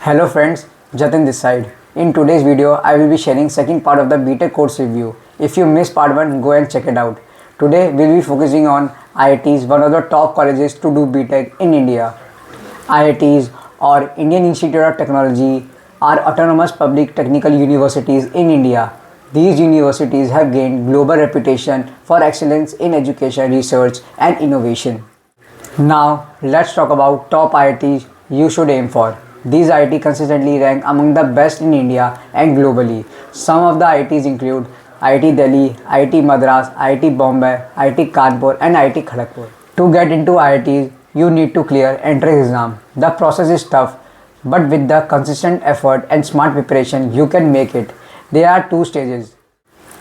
Hello friends, Jatin this side. In today's video, I will be sharing second part of the BTech course review. If you missed part 1, go and check it out. Today, we'll be focusing on IITs, one of the top colleges to do BTech in India. IITs or Indian Institute of Technology are autonomous public technical universities in India. These universities have gained global reputation for excellence in education, research and innovation. Now, let's talk about top IITs you should aim for. These IIT consistently rank among the best in India and globally. Some of the IITs include IIT Delhi, IIT Madras, IIT Bombay, IIT Kanpur and IIT Kharagpur. To get into IITs, you need to clear entrance exam. The process is tough, but with the consistent effort and smart preparation, you can make it. There are two stages.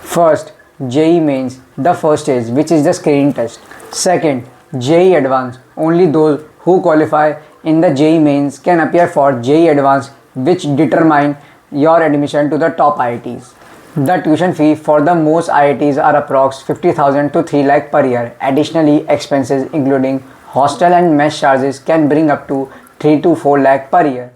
First, JEE Mains, the first stage, which is the screening test. Second, JEE Advanced. Only those who qualify in the JEE Mains can appear for JEE Advanced, which determine your admission to the top IITs. The tuition fee for the most IITs are approx 50,000 to 3 lakh per year. Additionally, expenses including hostel and mess charges can bring up to 3 to 4 lakh per year.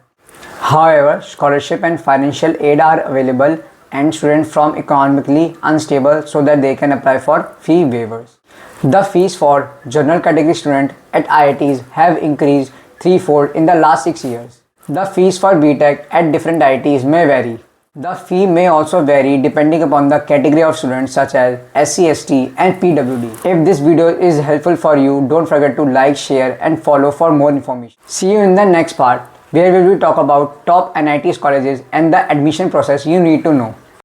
However, scholarship and financial aid are available and students from economically unstable so that they can apply for fee waivers. The fees for general category students at IITs have increased threefold in the last 6 years. The fees for BTech at different IITs may vary. The fee may also vary depending upon the category of students such as SC, ST and PWD. If this video is helpful for you, don't forget to like, share and follow for more information. See you in the next part where we will talk about top NITs colleges and the admission process you need to know.